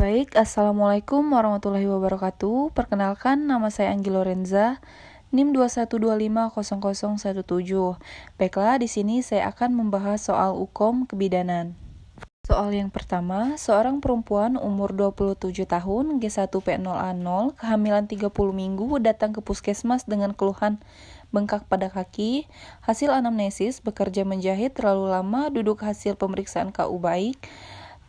Baik, Assalamualaikum warahmatullahi wabarakatuh. Perkenalkan, nama saya Anggi Lorenza, NIM 212500017. Baiklah, di sini saya akan membahas soal hukum kebidanan. Soal yang pertama, seorang perempuan umur 27 tahun, G1P0A0, kehamilan 30 minggu, datang ke puskesmas dengan keluhan bengkak pada kaki. Hasil anamnesis, bekerja menjahit terlalu lama, duduk hasil pemeriksaan KU baik,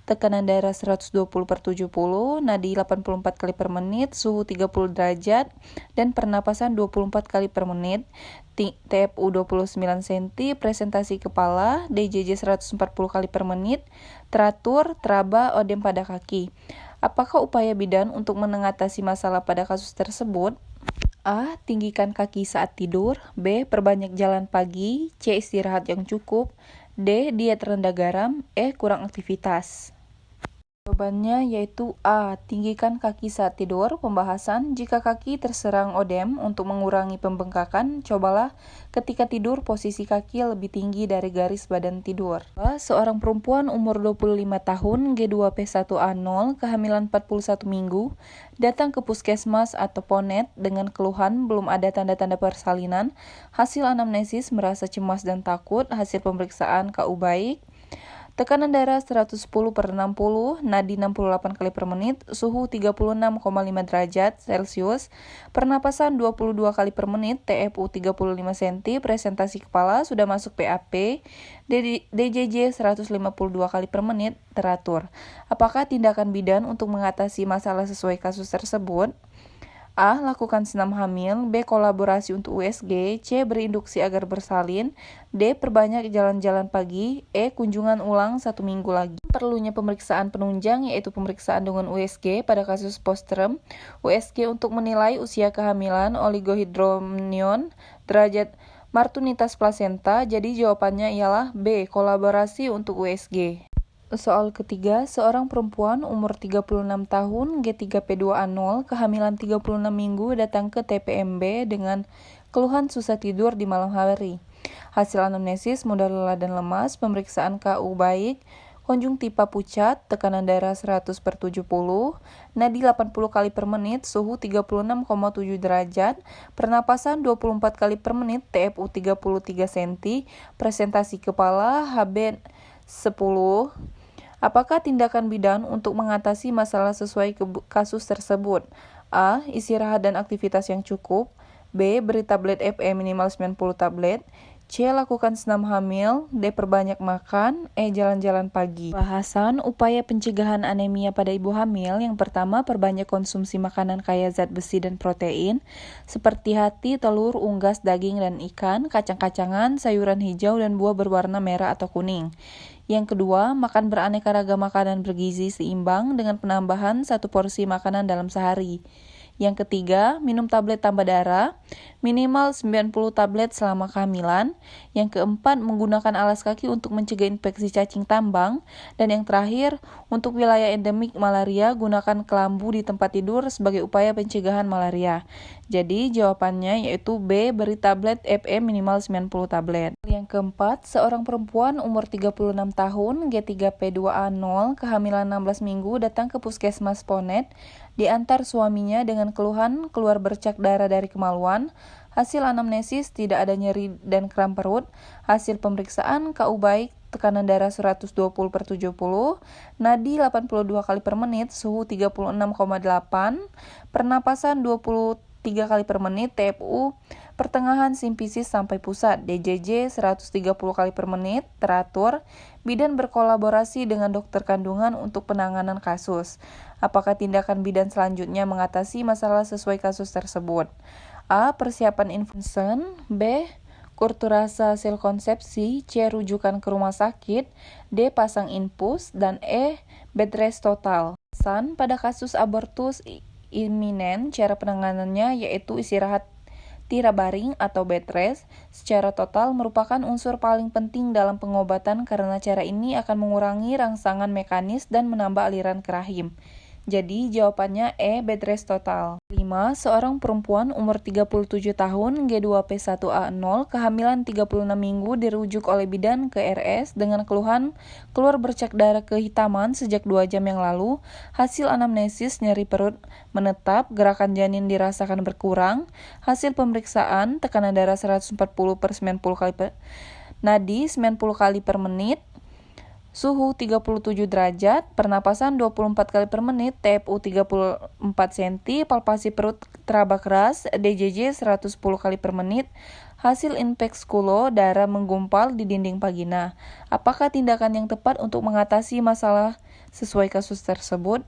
tekanan darah 120/70, nadi 84 kali per menit, suhu 30 derajat, dan pernapasan 24 kali per menit, TFU 29 cm, presentasi kepala, DJJ 140 kali per menit, teratur, teraba, odem pada kaki. Apakah upaya bidan untuk mengatasi masalah pada kasus tersebut? A. Tinggikan kaki saat tidur. B. Perbanyak jalan pagi. C. Istirahat yang cukup. D. Diet rendah garam. E. Kurang aktivitas. Jawabannya yaitu A. Tinggikan kaki saat tidur. Pembahasan, jika kaki terserang odem, untuk mengurangi pembengkakan, cobalah ketika tidur posisi kaki lebih tinggi dari garis badan tidur. Seorang perempuan umur 25 tahun, G2P1A0, kehamilan 41 minggu, datang ke puskesmas atau ponet dengan keluhan belum ada tanda-tanda persalinan. Hasil anamnesis merasa cemas dan takut. Hasil pemeriksaan KU baik. Tekanan darah 110/60, nadi 68 kali per menit, suhu 36,5 derajat Celcius, pernapasan 22 kali per menit, TFU 35 cm, presentasi kepala sudah masuk PAP, DJJ 152 kali per menit, teratur. Apakah tindakan bidan untuk mengatasi masalah sesuai kasus tersebut? A. Lakukan senam hamil. B. Kolaborasi untuk USG. C. Berinduksi agar bersalin. D. Perbanyak jalan-jalan pagi. E. Kunjungan ulang 1 minggu lagi. Perlunya pemeriksaan penunjang, yaitu pemeriksaan dengan USG pada kasus postpartum. USG untuk menilai usia kehamilan, oligohydramnion, derajat martunitas plasenta. Jadi jawabannya ialah B. Kolaborasi untuk USG. Soal ketiga, seorang perempuan umur 36 tahun, G3P2A0, kehamilan 36 minggu, datang ke TPMB dengan keluhan susah tidur di malam hari. Hasil anamnesis mudah lelah dan lemas, pemeriksaan KU baik, konjungtiva pucat, tekanan darah 100/70, nadi 80 kali per menit, suhu 36,7 derajat, pernapasan 24 kali per menit, TFU 33 cm, presentasi kepala, HB 10. Apakah tindakan bidan untuk mengatasi masalah sesuai kasus tersebut? A. Istirahat dan aktivitas yang cukup. B. Beri tablet FE minimal 90 tablet. C. Lakukan senam hamil. D. Perbanyak makan. E. Jalan-jalan pagi. Bahasan upaya pencegahan anemia pada ibu hamil. Yang pertama, perbanyak konsumsi makanan kaya zat besi dan protein, seperti hati, telur, unggas, daging, dan ikan, kacang-kacangan, sayuran hijau, dan buah berwarna merah atau kuning. Yang kedua, makan beraneka ragam makanan bergizi seimbang dengan penambahan 1 porsi makanan dalam sehari. Yang ketiga, minum tablet tambah darah, minimal 90 tablet selama kehamilan. Yang keempat, menggunakan alas kaki untuk mencegah infeksi cacing tambang. Dan yang terakhir, untuk wilayah endemik malaria, gunakan kelambu di tempat tidur sebagai upaya pencegahan malaria. Jadi jawabannya yaitu B, beri tablet FE minimal 90 tablet. Yang keempat, seorang perempuan umur 36 tahun, G3P2A0, kehamilan 16 minggu, datang ke puskesmas ponet, diantar suaminya dengan keluhan keluar bercak darah dari kemaluan. Hasil anamnesis tidak ada nyeri dan kram perut. Hasil pemeriksaan KU baik, tekanan darah 120/70, nadi 82 kali per menit, suhu 36,8, pernapasan 23 kali per menit, TFU pertengahan simpisis sampai pusat, DJJ 130 kali per menit, teratur. Bidan berkolaborasi dengan dokter kandungan untuk penanganan kasus. Apakah tindakan bidan selanjutnya mengatasi masalah sesuai kasus tersebut? A. Persiapan infeksi. B. Kurturasa sel konsepsi. C. Rujukan ke rumah sakit. D. Pasang infus. Dan E. Bed rest total. Pada kasus abortus iminen, cara penanganannya yaitu istirahat tirabaring atau bed rest secara total merupakan unsur paling penting dalam pengobatan karena cara ini akan mengurangi rangsangan mekanis dan menambah aliran ke rahim. Jadi jawabannya E, bed rest total. 5. Seorang perempuan umur 37 tahun G2P1A0 kehamilan 36 minggu dirujuk oleh bidan ke RS dengan keluhan keluar bercak darah kehitaman sejak 2 jam yang lalu. Hasil anamnesis nyeri perut menetap, gerakan janin dirasakan berkurang. Hasil pemeriksaan tekanan darah 140/90 kali per nadi 90 kali per menit. Suhu 37 derajat, pernapasan 24 kali per menit, TFU 34 cm, palpasi perut teraba keras, DJJ 110 kali per menit, hasil inpekskulo, darah menggumpal di dinding vagina. Apakah tindakan yang tepat untuk mengatasi masalah sesuai kasus tersebut?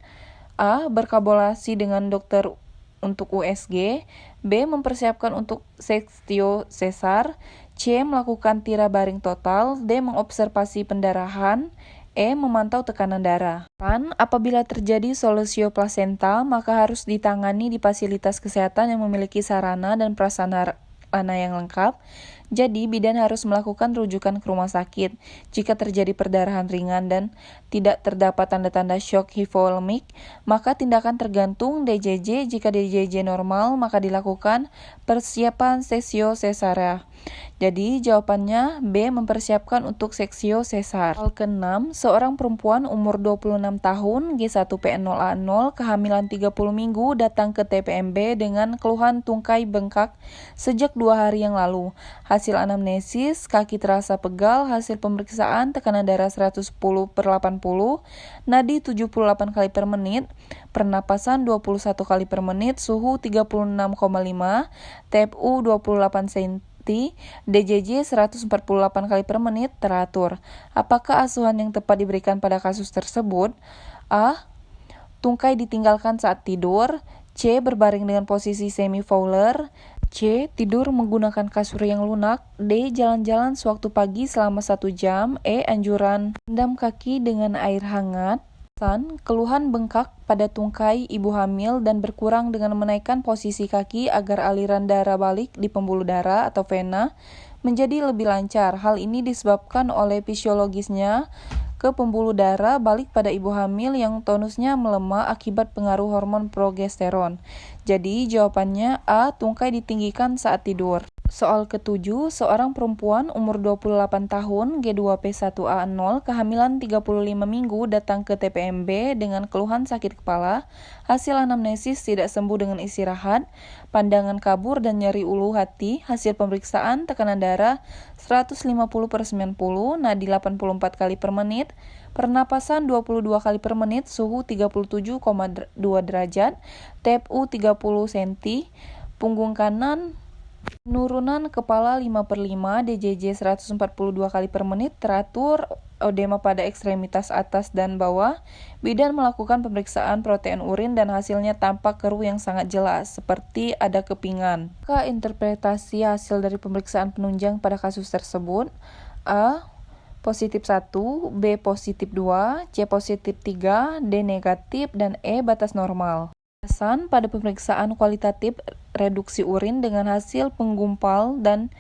A. Berkolaborasi dengan dokter untuk USG. B. Mempersiapkan untuk seksio sesar. C. Melakukan tira baring total. D. Mengobservasi pendarahan. E. Memantau tekanan darah. Apabila terjadi solusio plasenta, maka harus ditangani di fasilitas kesehatan yang memiliki sarana dan prasarana yang lengkap. Jadi, bidan harus melakukan rujukan ke rumah sakit. Jika terjadi perdarahan ringan dan tidak terdapat tanda-tanda shock hipovolemik, maka tindakan tergantung DJJ. Jika DJJ normal, maka dilakukan persiapan seksio sesar. Jadi, jawabannya B, mempersiapkan untuk seksio sesar. Hal ke-6, seorang perempuan umur 26 tahun G1P0A0 kehamilan 30 minggu datang ke TPMB dengan keluhan tungkai bengkak sejak 2 hari yang lalu. Hasil anamnesis, kaki terasa pegal, hasil pemeriksaan tekanan darah 110/80, nadi 78 kali per menit, pernapasan 21 kali per menit, suhu 36,5, TFU 28 cm, DJJ 148 kali per menit, teratur. Apakah asuhan yang tepat diberikan pada kasus tersebut? A. Tungkai ditinggalkan saat tidur. C. Berbaring dengan posisi semi-fowler. C. Tidur menggunakan kasur yang lunak. D. Jalan-jalan sewaktu pagi selama 1 jam. E. Anjuran rendam kaki dengan air hangat. Keluhan bengkak pada tungkai ibu hamil dan berkurang dengan menaikkan posisi kaki agar aliran darah balik di pembuluh darah atau vena menjadi lebih lancar. Hal ini disebabkan oleh fisiologisnya ke pembuluh darah balik pada ibu hamil yang tonusnya melemah akibat pengaruh hormon progesteron. Jadi jawabannya A. Tungkai ditinggikan saat tidur. Soal ke-7, seorang perempuan umur 28 tahun G2P1A0 kehamilan 35 minggu datang ke TPMB dengan keluhan sakit kepala. Hasil anamnesis tidak sembuh dengan istirahat, pandangan kabur dan nyeri ulu hati. Hasil pemeriksaan tekanan darah 150/90, nadi 84 kali per menit, pernapasan 22 kali per menit, suhu 37,2 derajat, TFU 30 cm, punggung kanan, penurunan kepala 5/5, DJJ 142 kali per menit, teratur, odema pada ekstremitas atas dan bawah. Bidan melakukan pemeriksaan protein urin dan hasilnya tampak keruh yang sangat jelas, seperti ada kepingan. Maka interpretasi hasil dari pemeriksaan penunjang pada kasus tersebut? A. Positif 1, B positif 2, C positif 3, D negatif, dan E batas normal. Pada pemeriksaan kualitatif reduksi urin dengan hasil penggumpal dan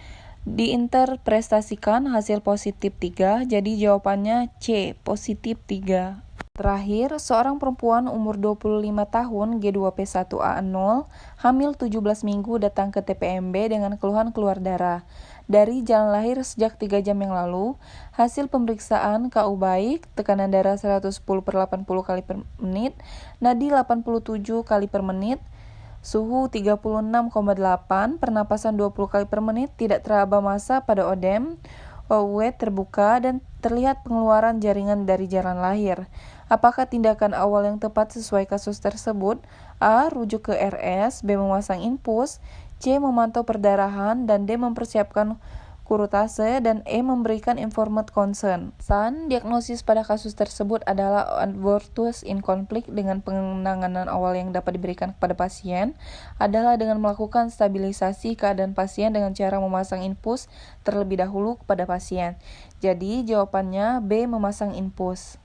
diinterpretasikan hasil positif 3, jadi jawabannya C, positif 3. Terakhir, seorang perempuan umur 25 tahun G2P1A0 hamil 17 minggu datang ke TPMB dengan keluhan keluar darah dari jalan lahir sejak 3 jam yang lalu. Hasil pemeriksaan KU baik, tekanan darah 110/80 kali per menit, nadi 87 kali per menit, suhu 36,8, pernapasan 20 kali per menit, tidak teraba massa pada odem, OUE terbuka, dan terlihat pengeluaran jaringan dari jalan lahir. Apakah tindakan awal yang tepat sesuai kasus tersebut? A. Rujuk ke RS, B. Memasang infus, C. Memantau perdarahan, dan D. Mempersiapkan kurutase, dan E. Memberikan informed consent. Diagnosis pada kasus tersebut adalah abortus in conflict. Dengan penanganan awal yang dapat diberikan kepada pasien adalah dengan melakukan stabilisasi keadaan pasien dengan cara memasang infus terlebih dahulu kepada pasien. Jadi jawabannya B. Memasang infus.